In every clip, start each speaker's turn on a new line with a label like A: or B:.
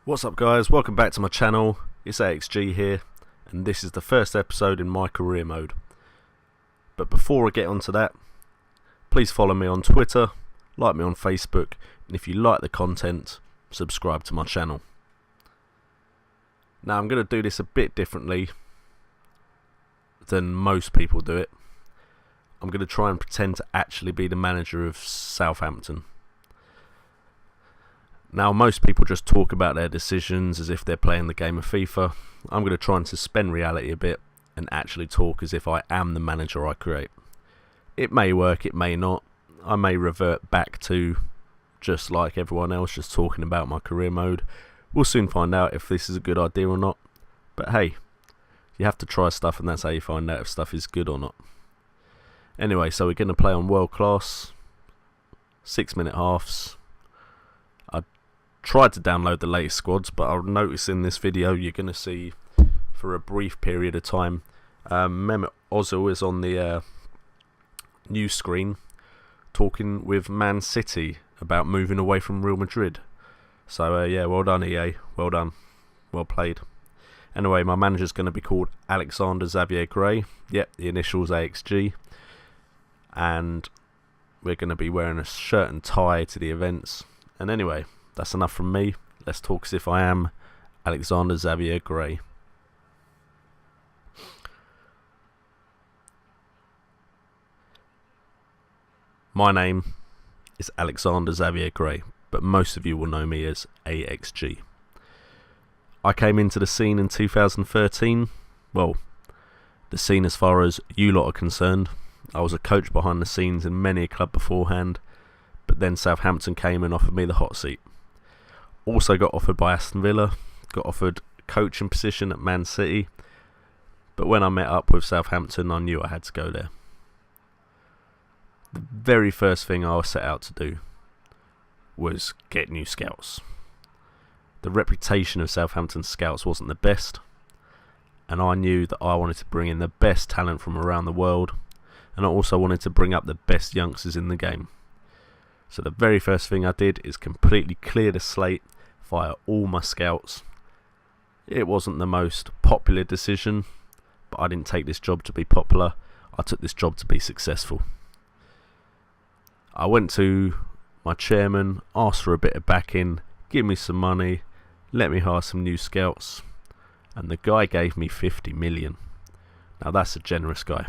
A: What's up guys, welcome back to my channel. It's AXG here, and this is the first episode in my career mode. But before I get onto that, please follow me on Twitter, like me on Facebook, and if you like the content, subscribe to my channel. Now I'm going to do this a bit differently than most people do it. I'm going to try and pretend to actually be the manager of Southampton. Now, most people just talk about their decisions as if they're playing the game of FIFA. I'm going to try and suspend reality a bit and actually talk as if I am the manager I create. It may work, it may not. I may revert back to just like everyone else, just talking about my career mode. We'll soon find out if this is a good idea or not. But hey, you have to try stuff, and that's how you find out if stuff is good or not. Anyway, so we're going to play on world class, 6-minute halves. Tried to download the latest squads, but I'll notice in this video you're going to see for a brief period of time Mehmet Ozil is on the news screen talking with Man City about moving away from Real Madrid. So yeah, well done EA, well done, well played. Anyway, my manager's going to be called Alexander Xavier Gray. Yep, the initials AXG, and we're going to be wearing a shirt and tie to the events. And anyway, that's enough from me. Let's talk as if I am Alexander Xavier Gray. My name is Alexander Xavier Gray, but most of you will know me as AXG. I came into the scene in 2013. Well, the scene as far as you lot are concerned. I was a coach behind the scenes in many a club beforehand, but then Southampton came and offered me the hot seat. Also got offered by Aston Villa, got offered a coaching position at Man City, but when I met up with Southampton I knew I had to go there. The very first thing I set out to do was get new scouts. The reputation of Southampton scouts wasn't the best, and I knew that I wanted to bring in the best talent from around the world, and I also wanted to bring up the best youngsters in the game. So the very first thing I did is completely clear the slate via all my scouts. It wasn't the most popular decision, but I didn't take this job to be popular. I took this job to be successful. I went to my chairman, asked for a bit of backing, give me some money, let me hire some new scouts, and the guy gave me 50 million. Now that's a generous guy.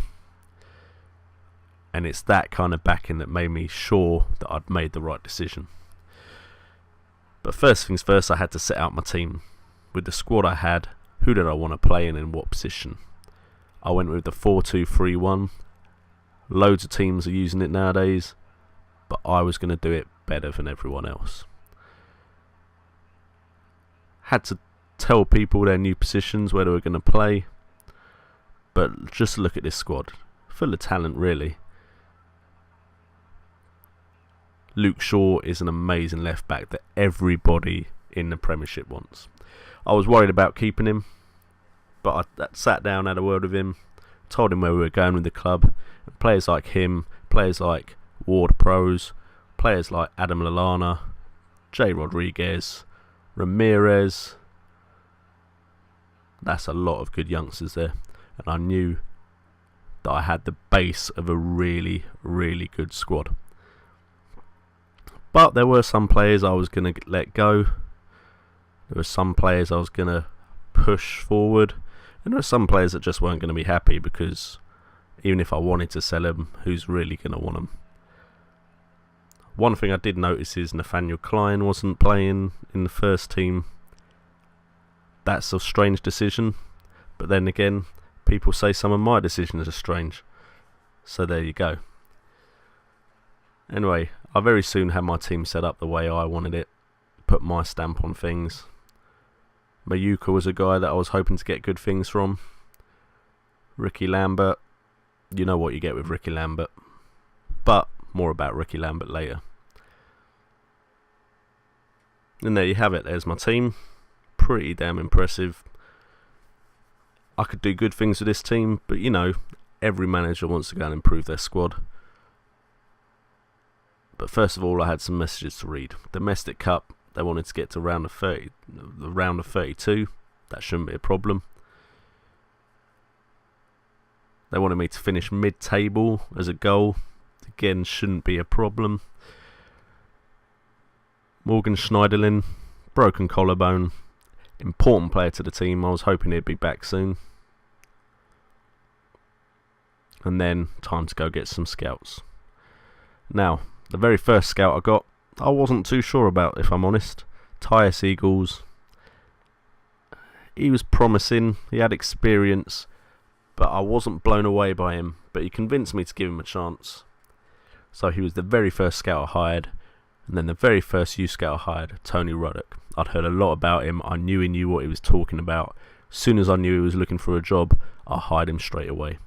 A: And it's that kind of backing that made me sure that I'd made the right decision. But first things first, I had to set out my team. With the squad I had, who did I want to play in what position? I went with the 4-2-3-1. Loads of teams are using it nowadays, but I was going to do it better than everyone else. Had to tell people their new positions, where they were going to play. But just look at this squad. Full of talent, really. Luke Shaw is an amazing left back that everybody in the Premiership wants. I was worried about keeping him, but I sat down, had a word with him, told him where we were going with the club. And players like him, players like Ward-Prowse, players like Adam Lallana, Jay Rodriguez, Ramirez. That's a lot of good youngsters there, and I knew that I had the base of a really, really good squad. But there were some players I was going to let go. There were some players I was going to push forward. And there were some players that just weren't going to be happy, because even if I wanted to sell them, who's really going to want them? One thing I did notice is Nathaniel Klein wasn't playing in the first team. That's a strange decision. But then again, people say some of my decisions are strange. So there you go. Anyway, I very soon had my team set up the way I wanted it, put my stamp on things. Mayuka was a guy that I was hoping to get good things from. Ricky Lambert, you know what you get with Ricky Lambert, but more about Ricky Lambert later. And there you have it, there's my team. Pretty damn impressive. I could do good things with this team, but you know, every manager wants to go and improve their squad. But first of all, I had some messages to read. Domestic Cup They wanted to get to the round of 32. That shouldn't be a problem. They wanted me to finish mid-table as a goal. Again, shouldn't be a problem. Morgan Schneiderlin, broken collarbone. Important player to the team. I was hoping he'd be back soon. And then, time to go get some scouts. Now, the very first scout I got, I wasn't too sure about, if I'm honest. Tyus Eagles. He was promising. He had experience. But I wasn't blown away by him. But he convinced me to give him a chance. So he was the very first scout I hired. And then the very first youth scout I hired, Tony Ruddock. I'd heard a lot about him. I knew he knew what he was talking about. As soon as I knew he was looking for a job, I hired him straight away.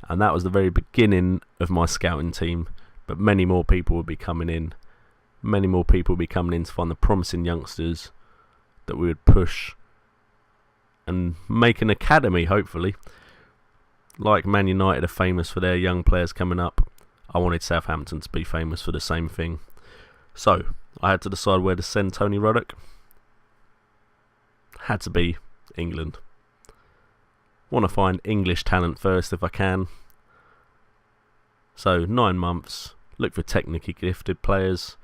A: And that was the very beginning of my scouting team. But many more people would be coming in. Many more people would be coming in to find the promising youngsters that we would push and make an academy, hopefully. Like Man United are famous for their young players coming up, I wanted Southampton to be famous for the same thing. So, I had to decide where to send Tony Ruddock. Had to be England. Want to find English talent first if I can. So, 9 months. Look for technically gifted players.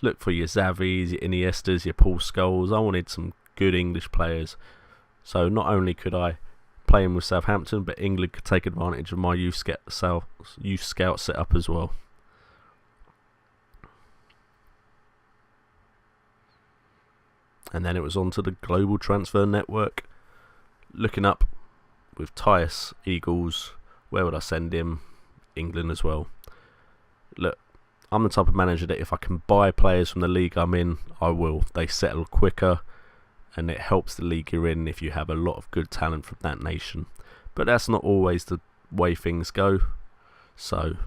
A: Look for your Xavis, your Iniestas, your Paul Scholes. I wanted some good English players. So, not only could I play him with Southampton, but England could take advantage of my youth scout setup as well. And then it was on to the global transfer network. Looking up with Tyus Eagles, where would I send him? England as well. Look, I'm the type of manager that if I can buy players from the league I'm in, I will. They settle quicker, and it helps the league you're in if you have a lot of good talent from that nation. But that's not always the way things go. So,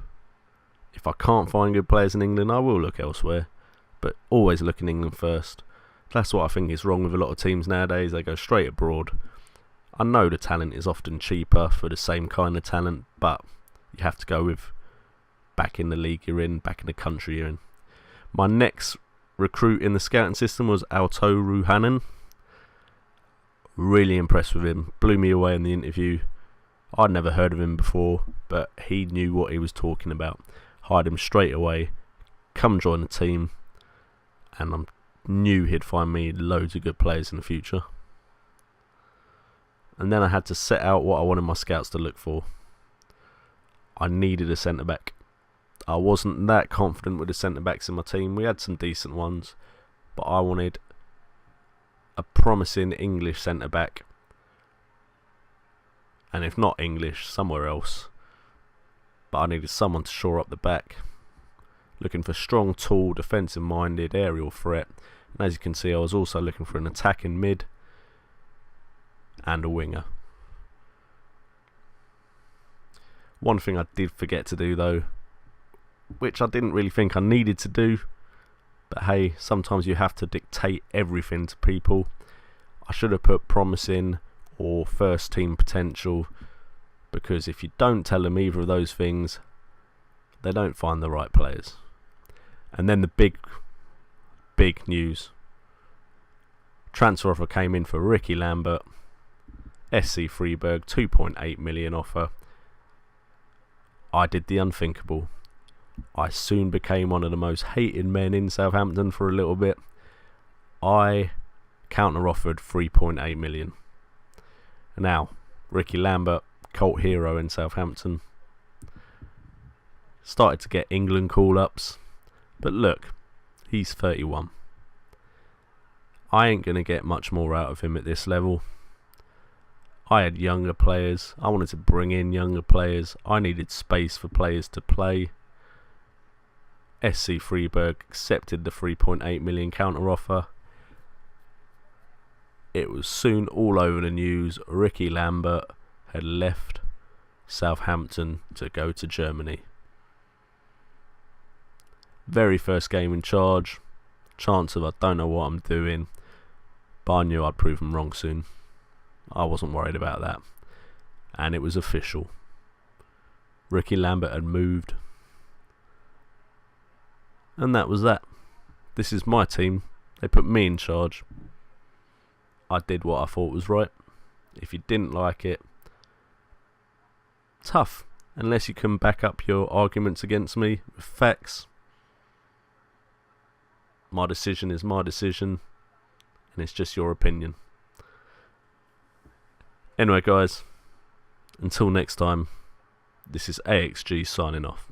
A: if I can't find good players in England, I will look elsewhere. But always look in England first. That's what I think is wrong with a lot of teams nowadays. They go straight abroad. I know the talent is often cheaper for the same kind of talent, but you have to go with back in the league you're in, back in the country you're in. My next recruit in the scouting system was Alto Ruhanen. Really impressed with him. Blew me away in the interview. I'd never heard of him before, but he knew what he was talking about. Hired him straight away. Come join the team. And I knew he'd find me loads of good players in the future. And then I had to set out what I wanted my scouts to look for. I needed a centre-back. I wasn't that confident with the centre-backs in my team. We had some decent ones, but I wanted a promising English centre-back. And if not English, somewhere else. But I needed someone to shore up the back. Looking for strong, tall, defensive-minded, aerial threat. And as you can see, I was also looking for an attacking mid and a winger. One thing I did forget to do though, which I didn't really think I needed to do, but hey, sometimes you have to dictate everything to people. I should have put promising or first team potential, because if you don't tell them either of those things, they don't find the right players. And then the big news. Transfer offer came in for Ricky Lambert, SC Freiburg, 2.8 million offer. I did the unthinkable. I soon became one of the most hated men in Southampton for a little bit. I counter-offered 3.8 million. Now, Ricky Lambert, cult hero in Southampton. Started to get England call-ups. But look, he's 31. I ain't going to get much more out of him at this level. I had younger players. I wanted to bring in younger players. I needed space for players to play. SC Freiburg accepted the 3.8 million counter offer. It was soon all over the news. Ricky Lambert had left Southampton to go to Germany. Very first game in charge. Chance of I don't know what I'm doing. But I knew I'd prove him wrong soon. I wasn't worried about that. And it was official. Ricky Lambert had moved. And that was that. This is my team. They put me in charge. I did what I thought was right. If you didn't like it, tough. Unless you can back up your arguments against me with facts. My decision is my decision, and it's just your opinion. Anyway, guys, until next time, this is AXG signing off.